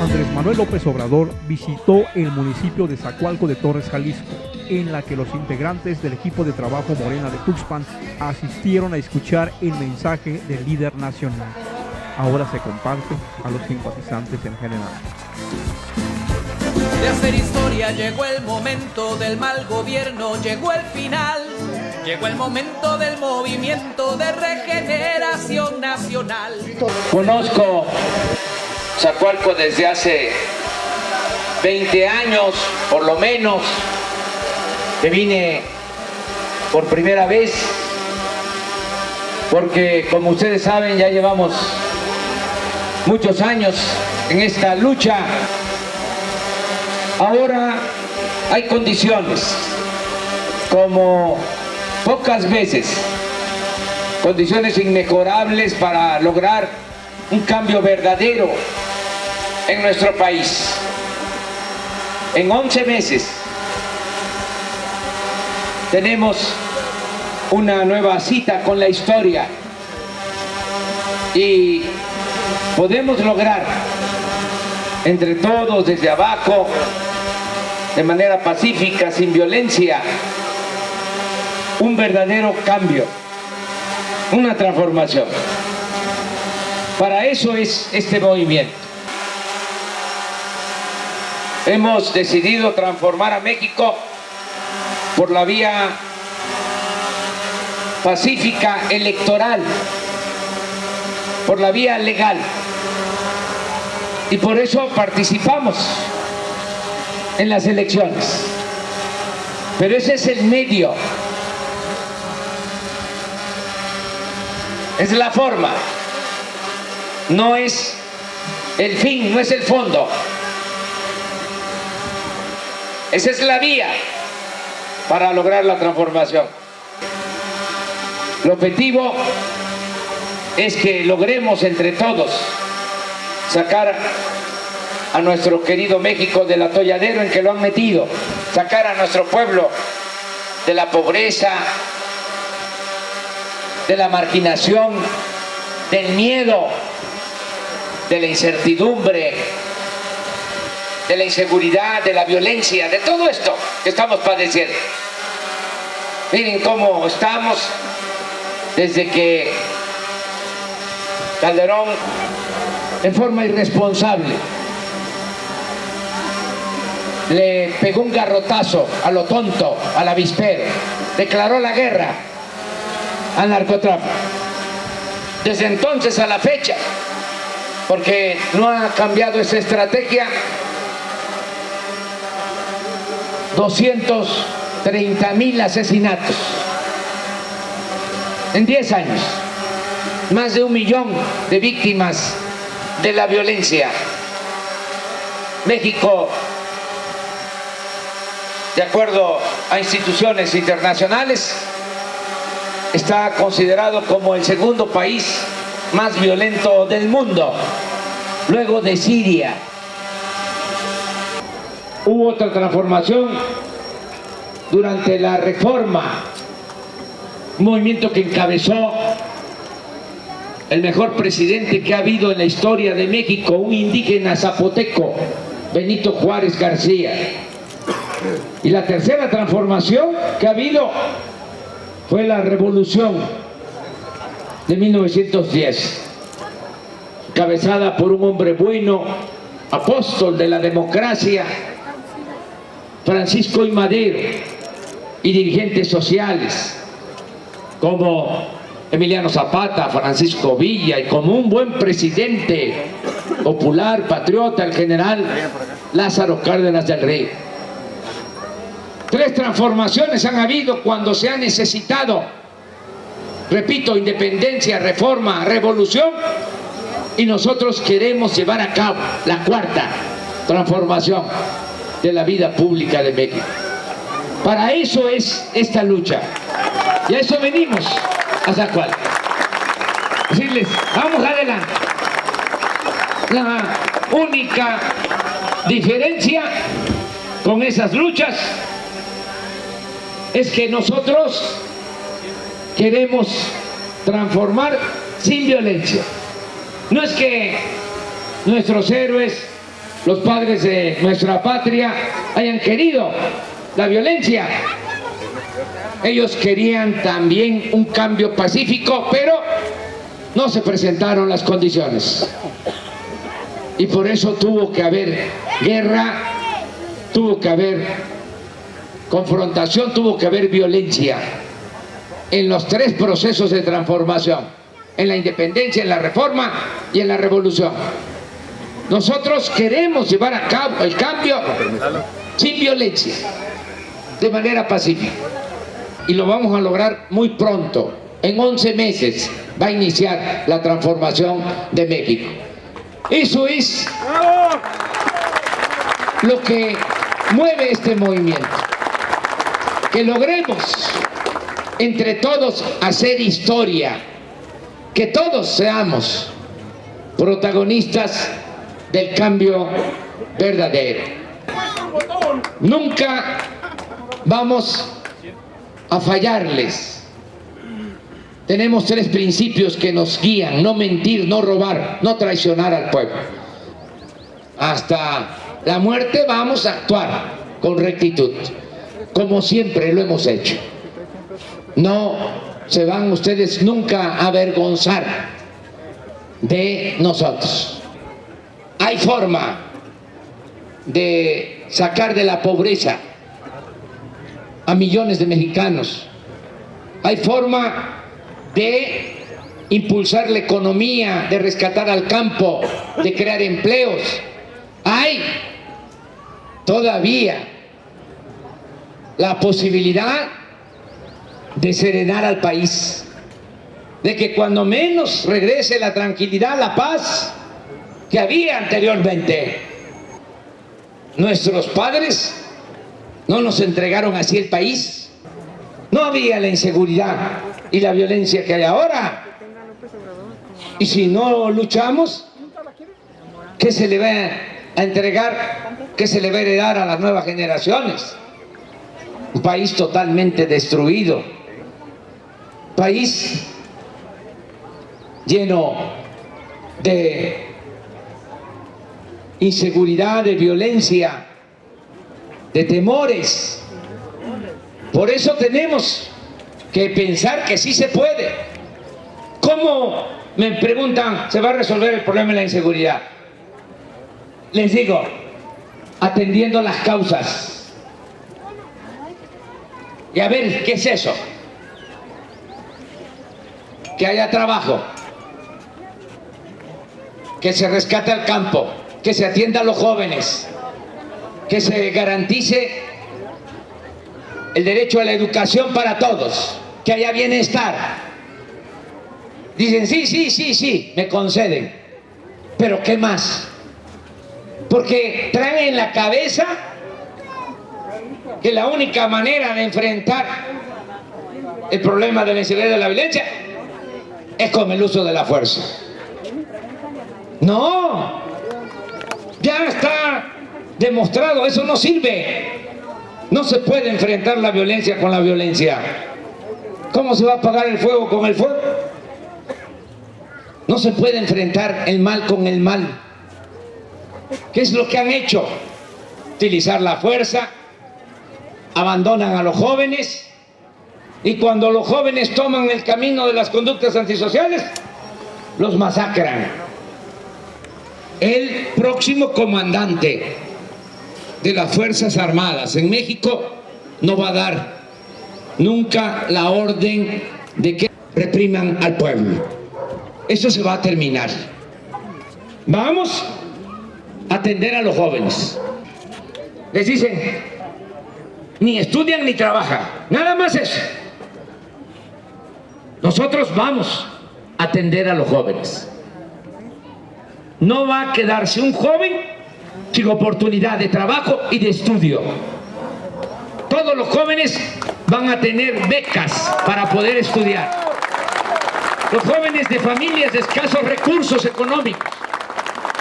Andrés Manuel López Obrador visitó el municipio de Zacualco de Torres, Jalisco, en la que los integrantes del equipo de trabajo Morena de Tuxpan asistieron a escuchar el mensaje del líder nacional. Ahora se comparte a los simpatizantes en general. De hacer historia llegó el momento del mal gobierno, llegó el final, llegó el momento del movimiento de regeneración nacional. Conozco Zacualco desde hace 20 años, por lo menos, que vine por primera vez, porque como ustedes saben ya llevamos muchos años en esta lucha. Ahora hay condiciones, como pocas veces, condiciones inmejorables para lograr un cambio verdadero en nuestro país. En 11 meses tenemos una nueva cita con la historia y podemos lograr entre todos, desde abajo, de manera pacífica, sin violencia, un verdadero cambio, una transformación. Para eso es este movimiento. Hemos decidido transformar a México por la vía pacífica electoral, por la vía legal. Y por eso participamos en las elecciones. Pero ese es el medio, es la forma, no es el fin, no es el fondo. Esa es la vía para lograr la transformación. El objetivo es que logremos entre todos sacar a nuestro querido México del atolladero en que lo han metido, sacar a nuestro pueblo de la pobreza, de la marginación, del miedo, de la incertidumbre, de la inseguridad, de la violencia, de todo esto que estamos padeciendo. Miren cómo estamos desde que Calderón, en forma irresponsable, le pegó un garrotazo a lo tonto, al avispero, declaró la guerra al narcotráfico. Desde entonces a la fecha, porque no ha cambiado esa estrategia, 230,000 asesinatos en 10 años, más de 1 millón de víctimas de la violencia. México, de acuerdo a instituciones internacionales, está considerado como el segundo país más violento del mundo, luego de Siria. Hubo otra transformación durante la Reforma, un movimiento que encabezó el mejor presidente que ha habido en la historia de México, un indígena zapoteco, Benito Juárez García. Y la tercera transformación que ha habido fue la Revolución de 1910, encabezada por un hombre bueno, apóstol de la democracia, Francisco I. Madero, y dirigentes sociales como Emiliano Zapata, Francisco Villa, y como un buen presidente popular, patriota, el general Lázaro Cárdenas del Río. 3 transformaciones han habido cuando se ha necesitado, repito, independencia, reforma, revolución, y nosotros queremos llevar a cabo la 4ª transformación de la vida pública de México. Para eso es esta lucha, y a eso venimos a Zacualco. Decirles, vamos adelante. La única diferencia con esas luchas es que nosotros queremos transformar sin violencia. No es que nuestros héroes los padres de nuestra patria hayan querido la violencia. Ellos querían también un cambio pacífico, pero no se presentaron las condiciones. Y por eso tuvo que haber guerra, tuvo que haber confrontación, tuvo que haber violencia en los tres procesos de transformación: en la independencia, en la reforma y en la revolución. Nosotros queremos llevar a cabo el cambio sin violencia, de manera pacífica. Y lo vamos a lograr muy pronto. En 11 meses va a iniciar la transformación de México. Eso es lo que mueve este movimiento. Que logremos entre todos hacer historia. Que todos seamos protagonistas del cambio verdadero. Nunca vamos a fallarles. Tenemos 3 principios que nos guían: no mentir, no robar, no traicionar al pueblo. Hasta la muerte vamos a actuar con rectitud, como siempre lo hemos hecho. No se van ustedes nunca a avergonzar de nosotros. Hay forma de sacar de la pobreza a millones de mexicanos. Hay forma de impulsar la economía, de rescatar al campo, de crear empleos. Hay todavía la posibilidad de serenar al país, de que cuando menos regrese la tranquilidad, la paz que había anteriormente. Nuestros padres no nos entregaron así el país. No había la inseguridad y la violencia que hay ahora. Y si no luchamos, ¿qué se le va a entregar? ¿Qué se le va a heredar a las nuevas generaciones? Un país totalmente destruido. País lleno de inseguridad, de violencia, de temores. Por eso tenemos que pensar que sí se puede. ¿Cómo, me preguntan, se va a resolver el problema de la inseguridad? Les digo, atendiendo las causas. Y a ver, ¿qué es eso? Que haya trabajo, que se rescate al campo, que se atienda a los jóvenes, que se garantice el derecho a la educación para todos, que haya bienestar. Dicen, sí, me conceden. ¿Pero qué más? Porque traen en la cabeza que la única manera de enfrentar el problema de la inseguridad y de la violencia es con el uso de la fuerza. No, ya está demostrado, eso no sirve. No se puede enfrentar la violencia con la violencia. ¿Cómo se va a apagar el fuego con el fuego? No se puede enfrentar el mal con el mal. ¿Qué es lo que han hecho? Utilizar la fuerza, abandonan a los jóvenes, y cuando los jóvenes toman el camino de las conductas antisociales, los masacran. El próximo comandante de las Fuerzas Armadas en México no va a dar nunca la orden de que repriman al pueblo. Eso se va a terminar. Vamos a atender a los jóvenes. Les dicen, ni estudian ni trabajan, nada más eso. Nosotros vamos a atender a los jóvenes. No va a quedarse un joven sin oportunidad de trabajo y de estudio. Todos los jóvenes van a tener becas para poder estudiar. Los jóvenes de familias de escasos recursos económicos,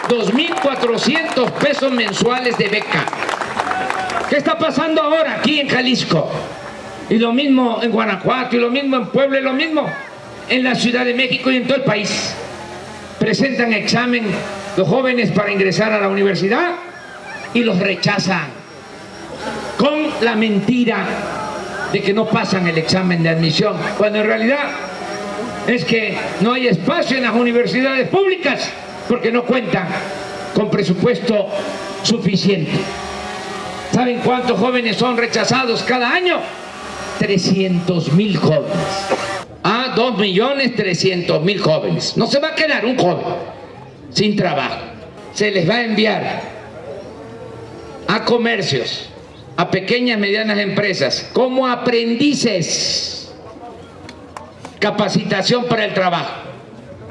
2.400 pesos mensuales de beca. ¿Qué está pasando ahora aquí en Jalisco? Y lo mismo en Guanajuato, y lo mismo en Puebla, y lo mismo en la Ciudad de México y en todo el país. Presentan examen los jóvenes para ingresar a la universidad y los rechazan con la mentira de que no pasan el examen de admisión, cuando en realidad es que no hay espacio en las universidades públicas porque no cuentan con presupuesto suficiente. ¿Saben cuántos jóvenes son rechazados cada año? 300.000 jóvenes. 2.300.000 jóvenes. No se va a quedar un joven sin trabajo. Se les va a enviar a comercios, a pequeñas y medianas empresas, como aprendices, capacitación para el trabajo,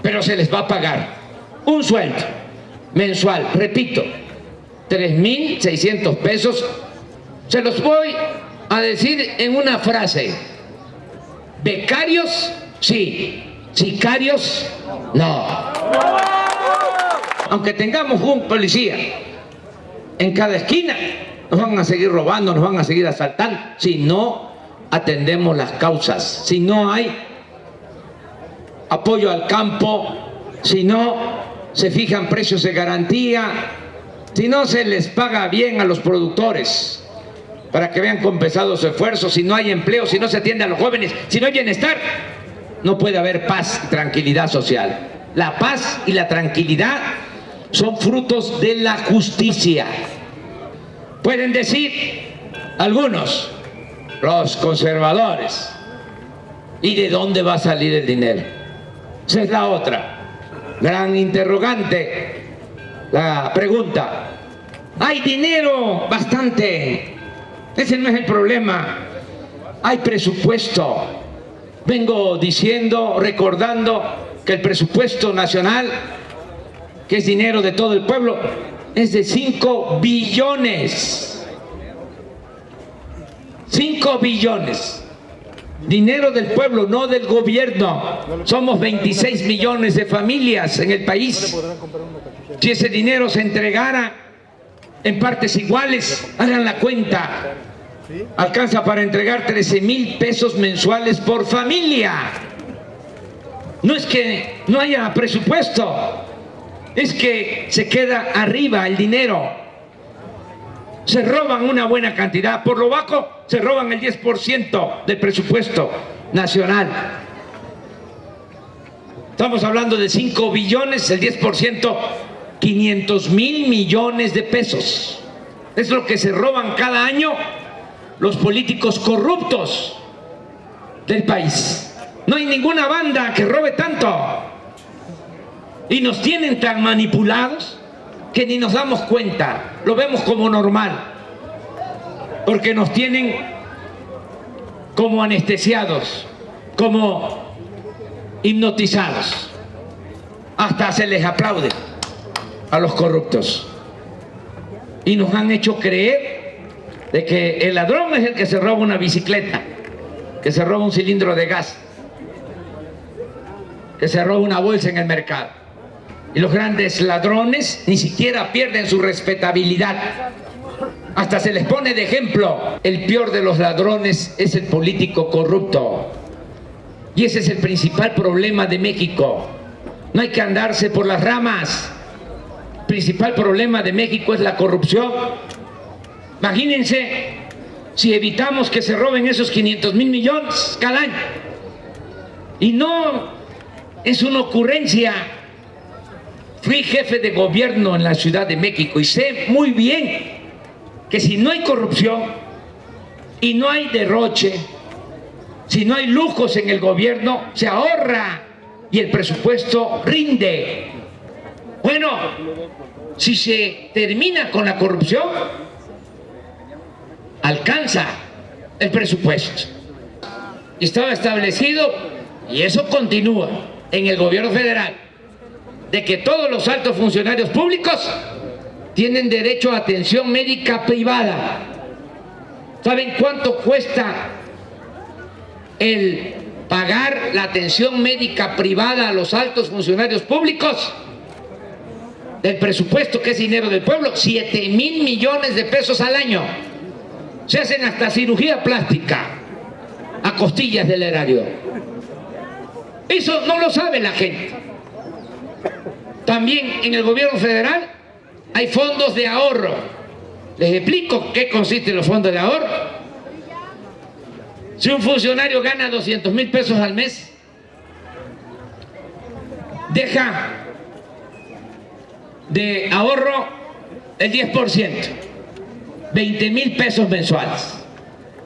pero se les va a pagar un sueldo mensual, repito, 3.600 pesos. Se los voy a decir en una frase: becarios sí, sicarios no. Aunque tengamos un policía en cada esquina, nos van a seguir robando, nos van a seguir asaltando si no atendemos las causas, si no hay apoyo al campo, si no se fijan precios de garantía, si no se les paga bien a los productores para que vean compensado su esfuerzo, si no hay empleo, si no se atiende a los jóvenes, si no hay bienestar, no puede haber paz y tranquilidad social. La paz y la tranquilidad son frutos de la justicia. Pueden decir algunos, los conservadores, ¿y de dónde va a salir el dinero? Esa es la otra gran interrogante, la pregunta. Hay dinero bastante, ese no es el problema, hay presupuesto. Vengo diciendo, recordando que el presupuesto nacional, que es dinero de todo el pueblo, es de 5 billones. 5 billones. Dinero del pueblo, no del gobierno. Somos 26 millones de familias en el país. Si ese dinero se entregara en partes iguales, hagan la cuenta, alcanza para entregar 13.000 pesos mensuales por familia. No es que no haya presupuesto, es que se queda arriba el dinero. Se roban una buena cantidad, por lo bajo se roban el 10% del presupuesto nacional. Estamos hablando de 5 billones, el 10%, 500.000 millones de pesos. Es lo que se roban cada año los políticos corruptos del país. No hay ninguna banda que robe tanto. Y nos tienen tan manipulados que ni nos damos cuenta, lo vemos como normal, porque nos tienen como anestesiados, como hipnotizados. Hasta se les aplaude a los corruptos. Y nos han hecho creer de que el ladrón es el que se roba una bicicleta, que se roba un cilindro de gas, que se roba una bolsa en el mercado. Y los grandes ladrones ni siquiera pierden su respetabilidad. Hasta se les pone de ejemplo. El peor de los ladrones es el político corrupto. Y ese es el principal problema de México. No hay que andarse por las ramas. El principal problema de México es la corrupción. Imagínense si evitamos que se roben esos 500.000 millones cada año. Y no es una ocurrencia. Fui jefe de gobierno en la Ciudad de México y sé muy bien que si no hay corrupción y no hay derroche, si no hay lujos en el gobierno, se ahorra y el presupuesto rinde. Bueno, si se termina con la corrupción, alcanza el presupuesto. Estaba establecido, y eso continúa en el gobierno federal, de que todos los altos funcionarios públicos tienen derecho a atención médica privada. ¿Saben cuánto cuesta el pagar la atención médica privada a los altos funcionarios públicos? Del presupuesto, que es dinero del pueblo, 7.000 millones de pesos al año. Se hacen hasta cirugía plástica a costillas del erario. Eso no lo sabe la gente. También en el gobierno federal hay fondos de ahorro Les explico qué consiste los fondos de ahorro. Si un funcionario gana 200,000 pesos al mes, deja de ahorro el 10%, 20,000 pesos mensuales.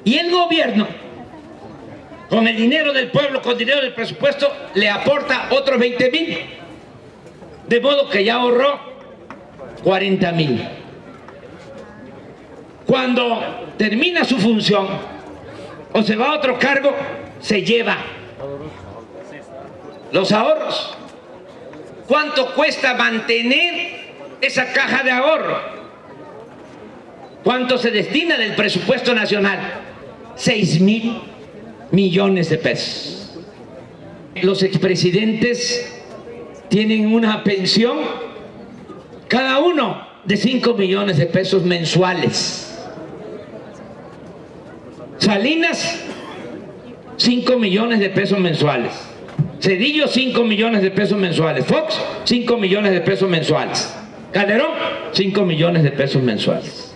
Y el gobierno, con el dinero del pueblo, con dinero del presupuesto, le aporta otros 20,000. De modo que ya ahorró 40,000. Cuando termina su función o se va a otro cargo, se lleva los ahorros. ¿Cuánto cuesta mantener esa caja de ahorro? ¿Cuánto se destina del presupuesto nacional? 6,000 millones de pesos. Los expresidentes tienen una pensión, cada uno de 5 millones de pesos mensuales. Salinas, 5 millones de pesos mensuales. Zedillo, 5 millones de pesos mensuales. Fox, 5 millones de pesos mensuales. Calderón, 5 millones de pesos mensuales.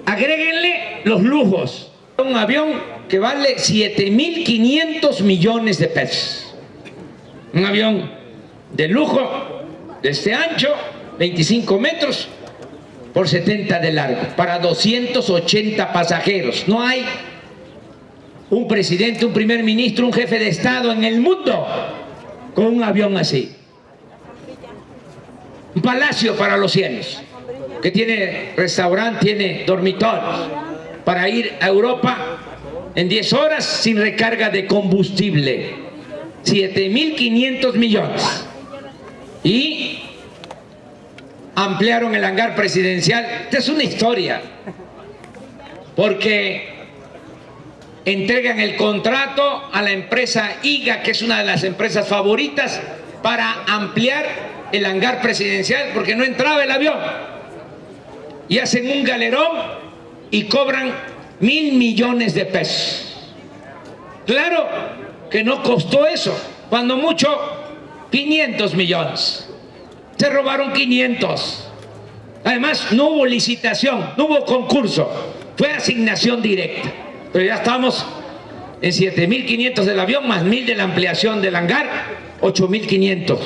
Agréguenle los lujos. Un avión que vale 7,500 millones de pesos. Un avión de lujo, de este ancho, 25 metros por 70 de largo, para 280 pasajeros. No hay un presidente, un primer ministro, un jefe de Estado en el mundo con un avión así. Un palacio para los cielos, que tiene restaurante, tiene dormitorios, para ir a Europa en 10 horas sin recarga de combustible. 7,500 millones. Y ampliaron el hangar presidencial. Esta es una historia, porque entregan el contrato a la empresa IGA, que es una de las empresas favoritas, para ampliar el hangar presidencial, porque no entraba el avión. Y hacen un galerón y cobran 1,000 millones de pesos. Claro que no costó eso, cuando mucho 500 millones. Se robaron 500. Además, no hubo licitación, no hubo concurso, fue asignación directa. Pero ya estamos en 7,500 del avión, más 1,000 de la ampliación del hangar, 8,500.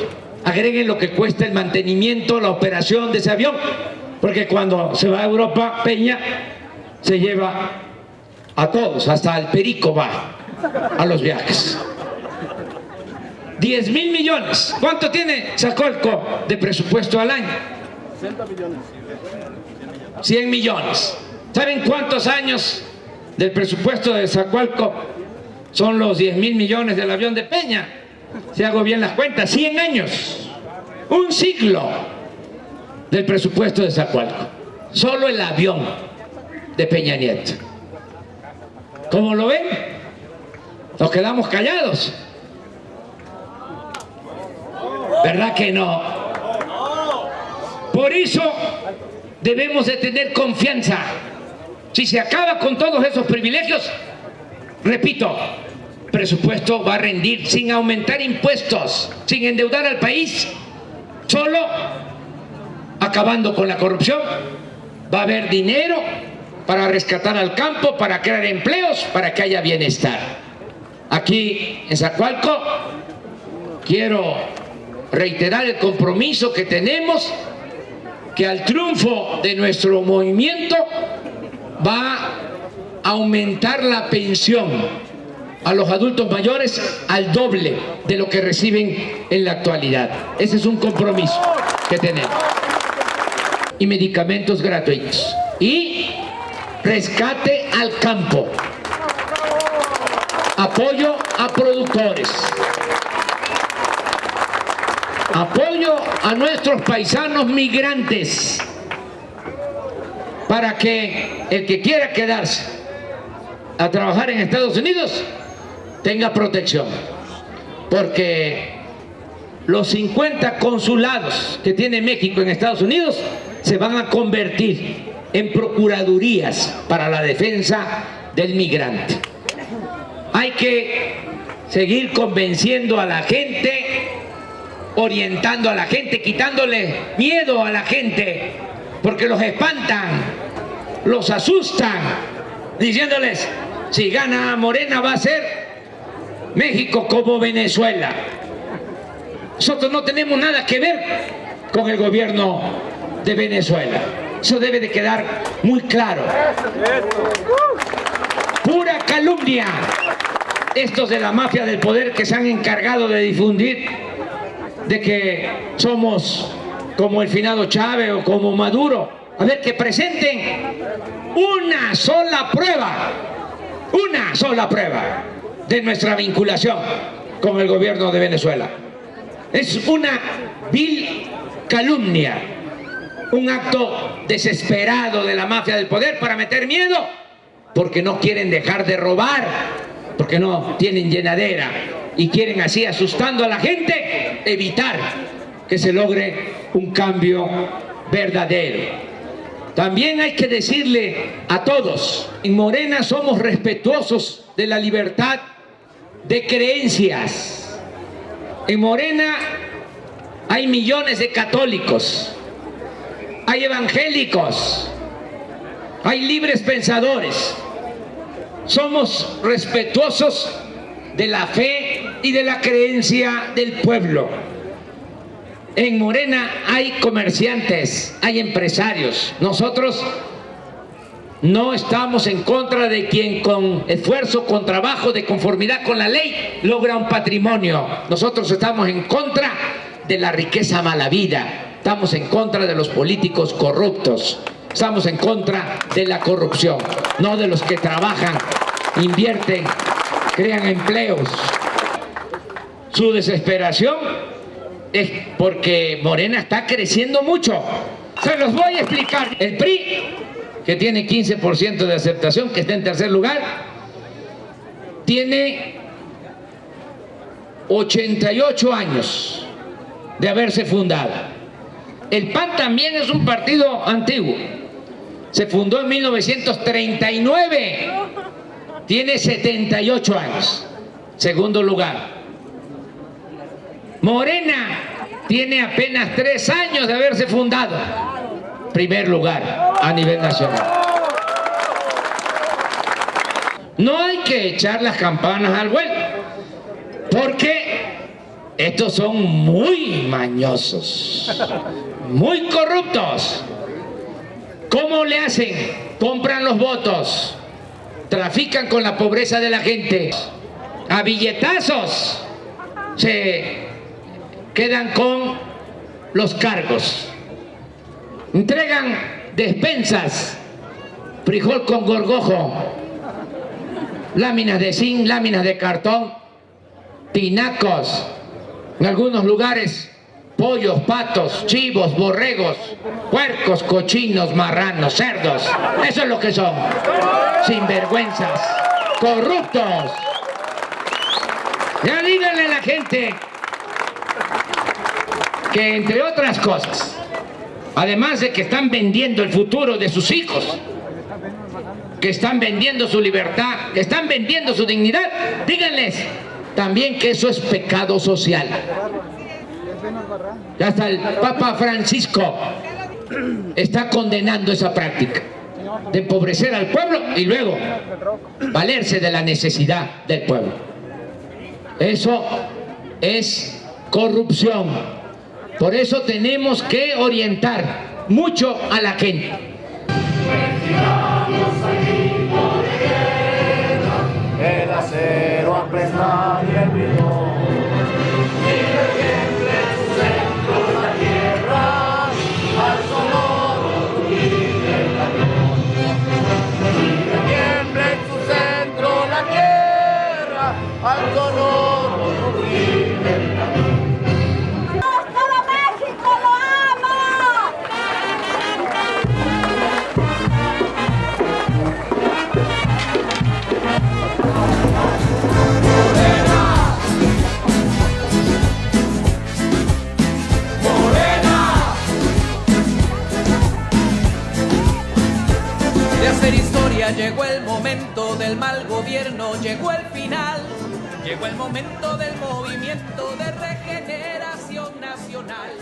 Agreguen lo que cuesta el mantenimiento, la operación de ese avión, porque cuando se va a Europa, Peña se lleva a todos, hasta el perico va a los viajes. 10,000 millones. ¿Cuánto tiene Zacualco de presupuesto al año? 60 millones. 100 millones. ¿Saben cuántos años del presupuesto de Zacualco son los 10,000 millones del avión de Peña? Si hago bien las cuentas, 100 años. Un siglo del presupuesto de Zacualco. Solo el avión de Peña Nieto. ¿Cómo lo ven? Nos quedamos callados. ¿Verdad que no? Por eso debemos de tener confianza. Si se acaba con todos esos privilegios, repito, presupuesto va a rendir sin aumentar impuestos, sin endeudar al país, solo acabando con la corrupción. Va a haber dinero para rescatar al campo, para crear empleos, para que haya bienestar. Aquí en Zacualco quiero reiterar el compromiso que tenemos, que al triunfo de nuestro movimiento va a aumentar la pensión a los adultos mayores al doble de lo que reciben en la actualidad. Ese es un compromiso que tenemos. Y medicamentos gratuitos. Y rescate al campo. Apoyo a productores. Apoyo a nuestros paisanos migrantes, para que el que quiera quedarse a trabajar en Estados Unidos tenga protección, porque los 50 consulados que tiene México en Estados Unidos se van a convertir en procuradurías para la defensa del migrante. Hay que seguir convenciendo a la gente, orientando a la gente, quitándole miedo a la gente porque los espantan, los asustan, diciéndoles, si gana Morena va a ser México como Venezuela. Nosotros no tenemos nada que ver con el gobierno de Venezuela. Eso debe de quedar muy claro. Pura calumnia. Estos de la mafia del poder que se han encargado de difundir de que somos como el finado Chávez o como Maduro. A ver, que presenten una sola prueba de nuestra vinculación con el gobierno de Venezuela. Es una vil calumnia, un acto desesperado de la mafia del poder para meter miedo, porque no quieren dejar de robar, porque no tienen llenadera y quieren así, asustando a la gente, evitar que se logre un cambio verdadero. También hay que decirle a todos, en Morena somos respetuosos de la libertad de creencias. En Morena hay millones de católicos, hay evangélicos, hay libres pensadores. Somos respetuosos de la fe y de la creencia del pueblo. En Morena hay comerciantes, hay empresarios. Nosotros no estamos en contra de quien con esfuerzo, con trabajo, de conformidad con la ley, logra un patrimonio. Nosotros estamos en contra de la riqueza mala vida. Estamos en contra de los políticos corruptos. Estamos en contra de la corrupción, no de los que trabajan, invierten, crean empleos. Su desesperación es porque Morena está creciendo mucho. Se los voy a explicar. El PRI, que tiene 15% de aceptación, que está en tercer lugar, tiene 88 años de haberse fundado. El PAN también es un partido antiguo. Se fundó en 1939. Tiene 78 años. Segundo lugar. Morena tiene apenas 3 años de haberse fundado. Primer lugar a nivel nacional. No hay que echar las campanas al vuelo, porque estos son muy mañosos, muy corruptos. ¿Cómo le hacen? Compran los votos, trafican con la pobreza de la gente, a billetazos se quedan con los cargos, entregan despensas, frijol con gorgojo, láminas de zinc, láminas de cartón, tinacos, en algunos lugares pollos, patos, chivos, borregos, puercos, cochinos, marranos, cerdos. Eso es lo que son. Sinvergüenzas, corruptos. Ya díganle a la gente que, entre otras cosas, además de que están vendiendo el futuro de sus hijos, que están vendiendo su libertad, que están vendiendo su dignidad, díganles también que eso es pecado social. Ya hasta el Papa Francisco está condenando esa práctica de empobrecer al pueblo y luego valerse de la necesidad del pueblo. Eso es corrupción. Por eso tenemos que orientar mucho a la gente. El acero apresta y el bridón, y reviente su centro la tierra, al sonoro rugir del cañón. Y reviente su centro la tierra, al sonoro rugir del cañón. ¡Todo México lo ama! De hacer historia llegó el momento del mal gobierno, llegó el final, llegó el momento del movimiento de regeneración nacional.